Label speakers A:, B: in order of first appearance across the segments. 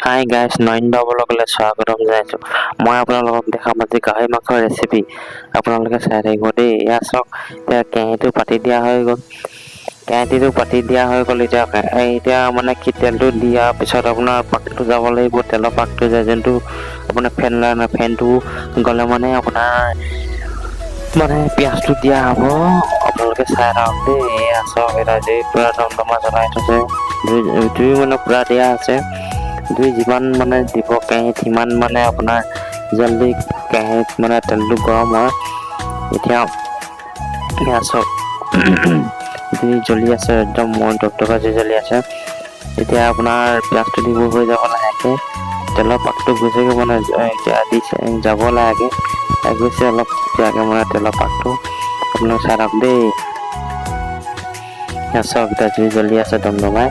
A: Hi guys নয়ন ব্লগলৈ স্বাগতম জনাইছোঁ। মই আপোনালোকক দেখাম আজি গাহৰি মাংসৰ ৰেচিপি। আপোনালোকে চাই থাকিব দেই। এয়া চাওক, এতিয়া কেৰাহীটো পাতি দিয়া হৈ গ'ল। এতিয়া মানে কি তেলটো দিয়াৰ পিছত আপোনাৰ পাকটো যাব লাগিব। তেলৰ পাকটো যায় যোনটো আপোনাৰ ফেনটো গ'লে মানে আপোনাৰ মানে পিঁয়াজটো দিয়া হ'ব। আপোনালোকে চাই থাকক দেই। এয়া চাওক, এটা জুই পুৰা দমদমা জ্বলাই থৈছে। জুই মানে পুৰা দিয়া আছে। জুই যিমান মানে দিব কেৰাহীত সিমান মানে আপোনাৰ জলদি কেৰাহীত মানে তেলটো গৰম হয়। এতিয়া চাওক জুই জ্বলি আছে, একদম মই টকটকা জুই জ্বলি আছে। এতিয়া আপোনাৰ পিঁয়াজটো দিব হৈ যাব লাহেকে। তেলৰ পাকটো গৈছেগৈ মানে এতিয়া দিছে যাব লাগে গৈছে অলপ এতিয়াকে মানে তেলৰ পাকটো আপোনালোকে চাই থাকক দেই। চাওক এতিয়া জুই জ্বলি আছে দমদমাই,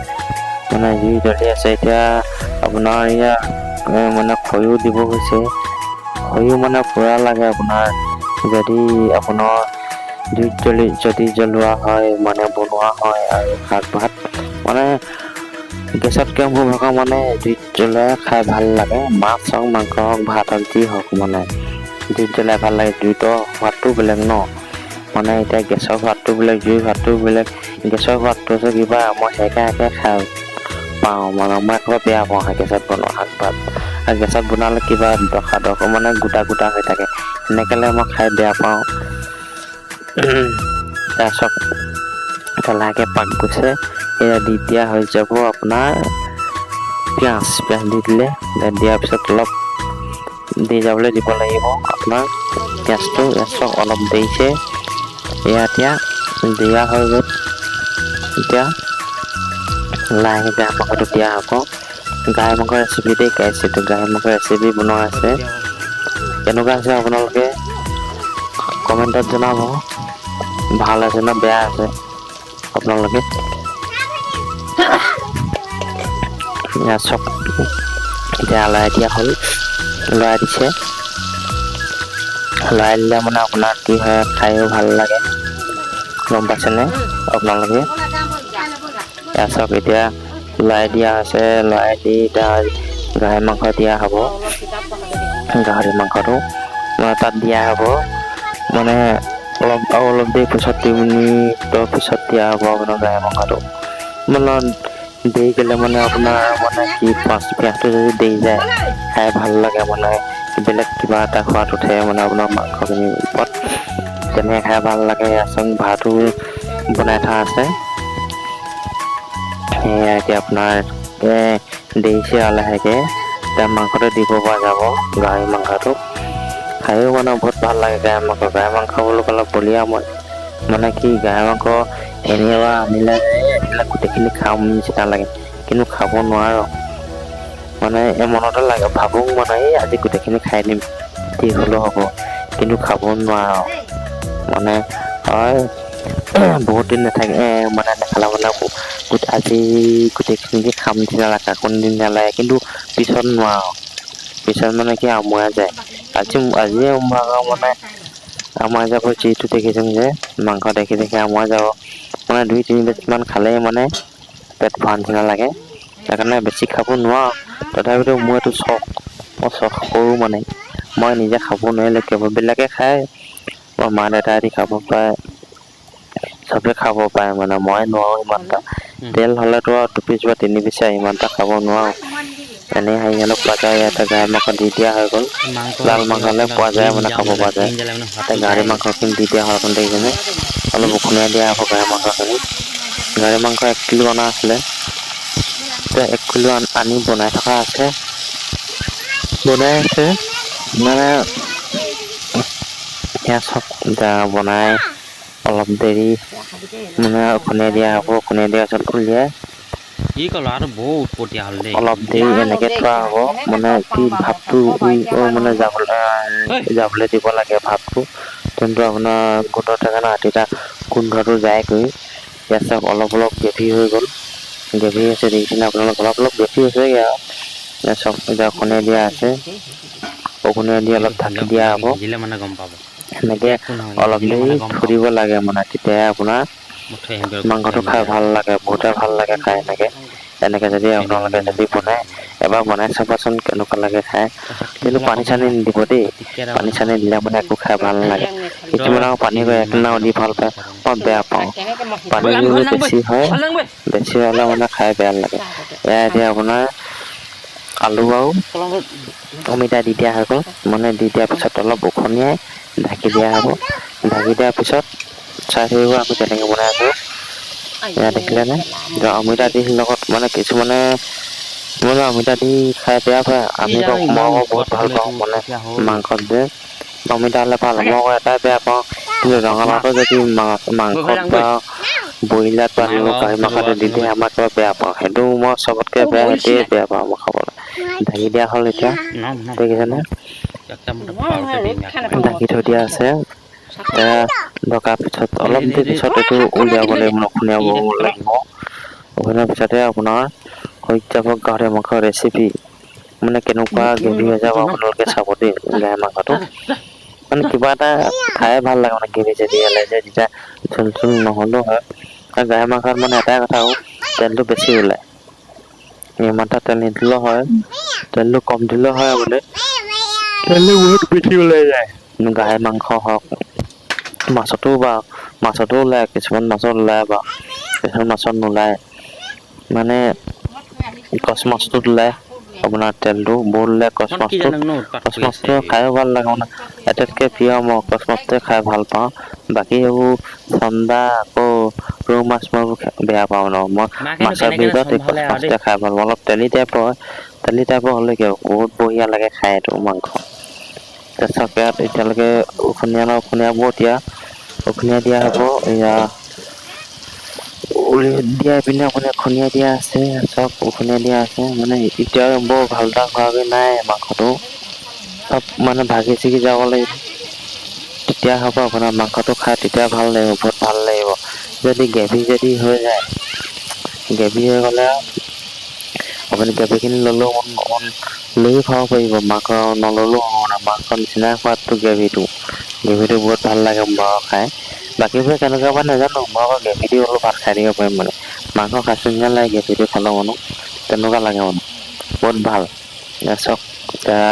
A: মানে জুই জ্বলি আছে। এতিয়া আপোনাৰ ইয়াত মানে খৰিও দিব গৈছে। খৰিও মানে পুৰা লাগে আপোনাৰ, যদি আপোনাৰ জুইত যদি জ্বলোৱা হয় মানে বনোৱা হয়। আৰু শাক ভাত মানে গেছতকৈ মোৰ ভাগৰ মানে জুইত জ্বলাই খাই ভাল লাগে। মাছ হওক, মাংস হওক, ভাত হওক, যি হওক মানে জুইত জ্বলাই ভাল লাগে। জুইতৰ সোৱাদটো বেলেগ ন, মানে এতিয়া গেছৰ সোৱাদটো বেলেগ, জুইৰ সোৱাদটো বেলেগ। গেছৰ সোৱাদটো হৈছে কিবা মই সেকা খাই পাওঁ মানে, মই একেবাৰে বেয়া পাওঁ গেছত বনোৱা শাক ভাত। আৰু গেছত বনালে কিবা মানে গোটা হৈ থাকে, সেনেকৈ মই খাই বেয়া পাওঁ। তাৰপিছত লাহেকে পাক গৈছে, এয়া দি দিয়া হৈ যাব আপোনাৰ পিঁয়াজ দি দিলে। দিয়াৰ পিছত অলপ দি যাবলৈ দিব লাগিব আপোনাৰ পিঁয়াজটো। অলপ দেৰিছে এয়া এতিয়া দিয়া হৈ গ'ল। এতিয়া লাহেকে গাহৰি মাংসটো দিয়া হ'ব। গাহৰি মাংসৰ ৰেচিপি দেই গাইছ, এইটো গাহৰি মাংসৰ ৰেচিপি বনোৱা আছে। কেনেকুৱা আছে আপোনালোকে কমেণ্টত জনাব, ভাল আছে নে বেয়া আছে আপোনালোকে। চব এতিয়া লৰাই দিয়া হ'ল, লৰাই দিছে। লৰাই দিলে মানে আপোনাৰ কি হয়, খায়ো ভাল লাগে, গম পাইছেনে আপোনালোকে। চাওক এতিয়া লৰাই দিয়া হৈছে, লৰাই দি এতিয়া গাহৰি মাংস দিয়া হ'ব। গাহৰি মাংসটো মানে তাত দিয়া হ'ব, মানে অলপ দেৰি পিছত 2 মিনিটৰ পিছত দিয়া হ'ব আপোনাৰ গাহৰি মাংসটো। মানে দেৰি গ'লে মানে আপোনাৰ মানে কি পিঁয়াজটো যদি দেৰি যায় খাই ভাল লাগে, মানে বেলেগ কিবা এটা সোৱাদ উঠে মানে আপোনাৰ মাংসখিনিৰ ওপৰত, তেনেকৈ খাই ভাল লাগে। ভাতো বনাই থোৱা আছে। সেয়া এতিয়া আপোনাৰ দেৰিছে আৰু লাহেকে এতিয়া মাংসটো দিব পৰা যাব। গাহৰি মাংসটো খায়ো মানে বহুত ভাল লাগে। গাহৰি মাংস বুলি ক'লে বলিয়া মই মানে কি গাহৰি মাংস এনেকুৱা আনিলে গোটেইখিনি খাম নিচিনা লাগে, কিন্তু খাব নোৱাৰো। মানে মনতে লাগে, ভাবো মানে এই আজি গোটেইখিনি খাই দিম যি হ'লেও হ'ব, কিন্তু খাব নোৱাৰো। মানে হয় বহুত দিন নাথাকে মানে নেখালে মানে আজি গোটেইখিনিকে খাম নিচিনা লাগে, কোনো দিন নালাগে, কিন্তু পিছত নোৱাৰো। পিছত মানে কি আমুৱাই যায়। আজিয়ে মানে আমুৱাই যাব, যিটো দেখিছো যে মাংস দেখি আমুৱাই যাব। মানে 2-3 পিচ মান খালেই মানে পেট ভৰা নিচিনা লাগে, সেইকাৰণে বেছি খাব নোৱাৰো। তথাপিতো মোৰ এইটো চখ, মই চখ কৰো মানে। মই নিজে খাব নোৱাৰিলে বেলেগে খাই, মা দেউতাহঁতি খাব পাৰে, চবে খাব পাৰে, মানে মই নোৱাৰো ইমান এটা। তেল হ'লেতো আৰু 2 পিচ বা 3 পিচ ইমান এটা খাব নোৱাৰো। এনেই পোৱা যায়, ইয়াতে গাহৰি মাংস দি দিয়া হৈ গ'ল। লাল মাংস হ'লে পোৱা যায়, মানে খাব পৰা যায়। এতিয়া গাহৰি মাংসখিনি দি দিয়া হয়, দেখিছেনে অলপ উখনিয়াই দিয়া হ'ব গাহৰি মাংসখিনি। গাহৰি মাংস 1 কিলো অনা আছিলে, এতিয়া 1 কিলো আনি বনাই থকা আছে, বনাই আছে মানে এতিয়া চব বনাই অলপ দেৰি মানে উখনিয়াই দিয়া হ'ব। উখনিয়াই দিয়াৰ পিছত উলিয়াই
B: কি ক'লো আৰু বহুত উৎপতীয়া হ'ল দেই।
A: অলপ দেৰি এনেকে থোৱা হ'ব, মানে কি ভাতটো মানে যাবলৈ দিব লাগে ভাতটো, কিন্তু আপোনাৰ গোন্ধ থাকে ন, তেতিয়া গোন্ধটো যায়গৈ। ইয়াত চব অলপ গ্ৰেভি হৈ গ'ল, গ্ৰেভি হৈছে দেখিছেনে আপোনালোক, অলপ গ্ৰেভি হৈছেগৈ আৰু। চব এতিয়া উখনিয়াই দিয়া আছে, উখনিয়াই দি অলপ ঢাকি দিয়া হ'ব।
B: সিজিলে মানে গম পাব।
A: সেনেকে
B: এতিয়া একো নহয়,
A: অলপ
B: সিজিলে
A: দেৰি
B: মানে গম
A: থৈ
B: পাব।
A: দিব লাগে, মানে তেতিয়াহে আপোনাৰ
B: মই থৈ আহিম
A: মাংসটো খাই ভাল লাগে, বহুতে ভাল লাগে খাই এনেকে। এনেকৈ যদি আপোনালোকে যদি বনাই এবাৰ বনাই চাবচোন কেনেকুৱা লাগে খাই। কিন্তু পানী চানী নিদিব দেই, পানী চানী দিলে মানে একো খাই ভাল নালাগে। কিছুমানে আকৌ পানী একনাও দি ভাল পায়, মই বেয়া পাওঁ। পানী যদি বেছি হয়, বেছি হ'লে মানে খাই বেয়া লাগে। এয়া এতিয়া আপোনাৰ আলু আৰু অমিতা দি দিয়া হৈ গ'ল, মানে দি দিয়াৰ পিছত অলপ উখনিয়াই ঢাকি দিয়া হ'ব। ঢাকি দিয়াৰ পিছত চাই থাকিব আমি কেনেকৈ বনাই আছোঁ। এয়া দেখিলেনে, অমিতা দি লগত মানে কিছুমানে মানে অমিতা দি খাই বেয়া পায়, মই আকৌ বহুত ভাল পাওঁ মানে মাংসত যে অমিতা হ'লে ভাল। মই আকৌ এটাই বেয়া পাওঁ, কিন্তু ৰঙালাওটো যদি মাংসত বা বইলাত বা গাহৰি মাংসত দি দিয়ে আমাৰ কিবা বেয়া পাওঁ। সেইটো মই চবতকৈ বেয়া সেইটোৱে বেয়া পাওঁ মই খাবলৈ। ঢাকি দিয়া হ'ল এতিয়া, দেখিছেনে ঢাকি থৈ দিয়া আছে। ঢকাৰ পিছত অলপ দেৰি পিছত এইটো উলিয়াব লাগিব, খুন্দিয়াব লাগিব। উখনিয়াৰ পিছতে আপোনাৰ হৈ যাব গাহৰি মাংসৰ ৰেচিপি। মানে কেনেকুৱা গ্ৰেভি হৈ যাব আপোনালোকে চাব দেই, গাহৰি মাংসটো মানে কিবা এটা খাই ভাল লাগে মানে গ্ৰেভি চেভি হ'লে যে তেতিয়া ঝোল চোল নহ'লেও হয়। আৰু গাহৰি মাংসত মানে এটাই কথা আৰু তেলটো বেছি ওলায়। ইমান এটা তেল নিদিলেও হয়, তেলটো কম দিলেও হয় মানে তেলটো বহুত বেছি ওলাই যায়। গাহৰি মাংস হওক, মাছতো ওলায়, কিছুমান মাছত ওলায় বাৰু কিছুমান মাছত নোলায়। মানে কচ মাছটোত ওলায় আপোনাৰ তেলটো বহুত ওলায়। কচ মাছটো খায়ো ভাল লাগে মানে আটাইতকৈ প্ৰিয় মই কচ মাছটোৱে খাই ভাল পাওঁ। বাকী এইবোৰ চন্দা আকৌ ৰৌ মাছ মই বেয়া পাওঁ ন, মই মাছৰ ভিতৰত এই কচ মাছটোৱে খাই ভাল পাওঁ। অলপ তেলি টাইপৰ হ'লে কি বহুত বঢ়িয়া লাগে খাই এইটো মাংস। তাৰপিছত ইয়াত এতিয়ালৈকে উখনিয়াব এতিয়া উখনিয়াই দিয়া হ'ব। এয়া দিয়াই পিনে আপোনাৰ খুন্দিয়াই দিয়া আছে, চব উখনিয়াই দিয়া আছে। মানে এতিয়া বৰ ভালটা হোৱাগে নাই মাংসটো, চব মানে ভাগি ছিগি যাব লাগিব। তেতিয়া হ'ব আপোনাৰ মাংসটো খাই তেতিয়া ভাল লাগিব, বহুত ভাল লাগিব। যদি গ্ৰেভি হৈ যায়, গ্ৰেভি হৈ গ'লে আপুনি গ্ৰেভিখিনি ল'লেও লৈও খাব পাৰিব, মাংস নল'লেও হ'ব মানে মাংস নিচিনাই সোৱাদটো গ্ৰেভিটো বহুত ভাল লাগে বাৰু খাই। বাকীবোৰে কেনেকুৱা পাই নাজানো, মই আকৌ গ্ৰেভি দি হ'লেও ভাত খাই দিব পাৰিম মানে। মাংস খাইছোঁ নিচিনা লাগে গ্ৰেভিটো খালেও মানে তেনেকুৱা লাগে মানে বহুত ভাল। চাওক এতিয়া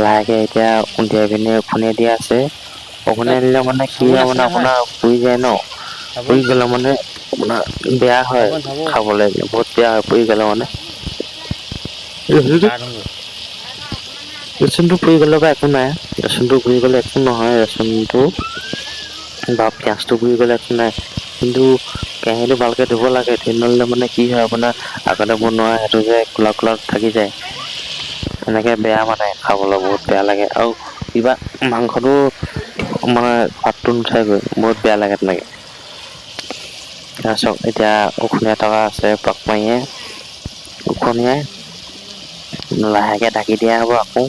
A: লাহেকে এতিয়া উলিয়াই পিনে উখনিয়াই দিয়া আছে। উখনিয়াই দিলে মানে কি হয় মানে আপোনাৰ পুৰি যায় ন, পুৰি গ'লে মানে আপোনাৰ বেয়া হয় খাবলৈ, বহুত বেয়া হয় পুৰি গ'লে মানে। ৰচুনটো পুৰি গ'লে বা একো নাই, ৰচুনটো পুৰি গ'লে একো নহয়, ৰচুনটো বা পিয়াজটো পুৰি গ'লে একো নাই। কিন্তু কেৰাহীটো ভালকে ধুব লাগে, ধুই নললে মানে কি হয় আপোনাৰ আগতে বনোৱা সেইটো যে কোলা কোলা থাকি যায়, এনেকে বেয়া মানে খাবলৈ বহুত বেয়া লাগে। আৰু কিবা মাংসটো মানে সোৱাদটো নুঠাইগৈ, বহুত বেয়া লাগে তেনেকে। চাওক এতিয়া উখনিয়াই থকা আছে উখনিয়াই লাহেকে ঢাকি দিয়া হ'ব আকৌ।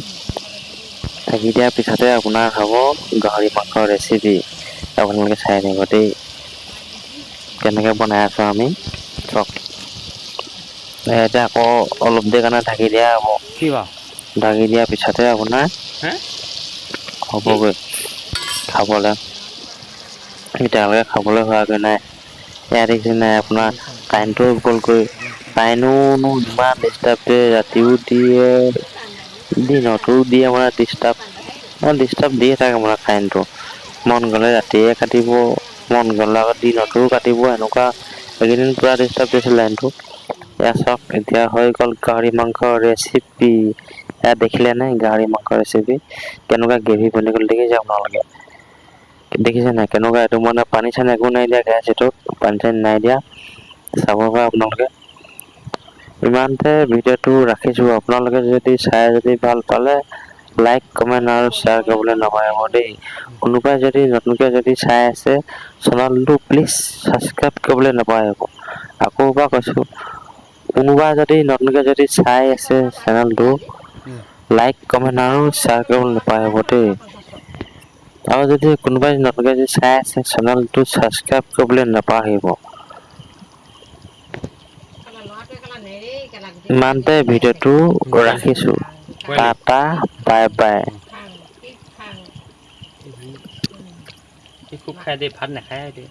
A: ঢাকি দিয়াৰ পিছতে আপোনাৰ হ'ব গাহৰি মাংসৰ ৰেচিপি। আপোনালোকে চাই থাকিব দেই, কেনেকে বনাই আছো আমি চাওক। এতিয়া আকৌ অলপ দেৰি কাৰণে ঢাকি দিয়া হ'ব।
B: কি বাৰু
A: ঢাকি দিয়াৰ পিছতে আপোনাৰ হ'বগৈ খাবলৈ। এতিয়ালৈকে খাবলৈ হোৱাগৈ নাই। এয়া দেখিছে নাই আপোনাৰ কাৰেণ্টটো গ'লগৈ, কাৰেণ্টনো ইমান ডিষ্টাৰ্ব দিয়ে, ৰাতিও দিয়ে দিনতো দিয়ে মানে ডিষ্টাৰ্ব দিয়ে থাকে মানে কাৰেণ্টটো। মন গ'লে ৰাতিয়ে কাটিব, মন গ'লে আকৌ দিনতো কাটিব এনেকুৱা। এইকেইদিন পুৰা ডিষ্টাৰ্ব দিছিল লাইনটো। এয়া চাওক এতিয়া হৈ গ'ল গাহৰি মাংসৰ ৰেচিপি। এয়া দেখিলে নে গাহৰি মাংসৰ ৰেচিপি, কেনেকুৱা গ্ৰেভি বনি গ'ল দেখিছে আপোনালোকে। দেখিছে নাই কেনেকুৱা এইটো মানে পানী চানী একো নাই দিয়া, পানী চানী নাই দিয়া। চাব পাৰে আপোনালোকে। ইমানতে ভিডিঅ'টো ৰাখিছো, আপোনালোকে যদি চাই ভাল পালে লাইক কমেন্ট আৰু শ্বেয়াৰ কৰিবলৈ নাপাহৰিব দেই। কোনোবাই যদি নতুনকে চাই আছে চেনেলটো প্লিজ ছাবস্ক্ৰাইব কৰিবলৈ নাপাহৰিব। আকৌ এবাৰ কৈছো, কোনোবা যদি নতুনকে চাই আছে চেনেলটো লাইক কমেন্ট আৰু শ্বেয়াৰ কৰিবলৈ নাপাহৰিব দেই। আৰু যদি কোনোবাই নতুনকে চাই আছে চেনেলটো ছাবস্ক্ৰাইব কৰিবলৈ নাপাহৰিব। ইমানতে ভিডিঅ'টো ৰাখিছো, টাটা বাই বাই।
B: খুব খাই দেই, ভাত নাখায় দেই।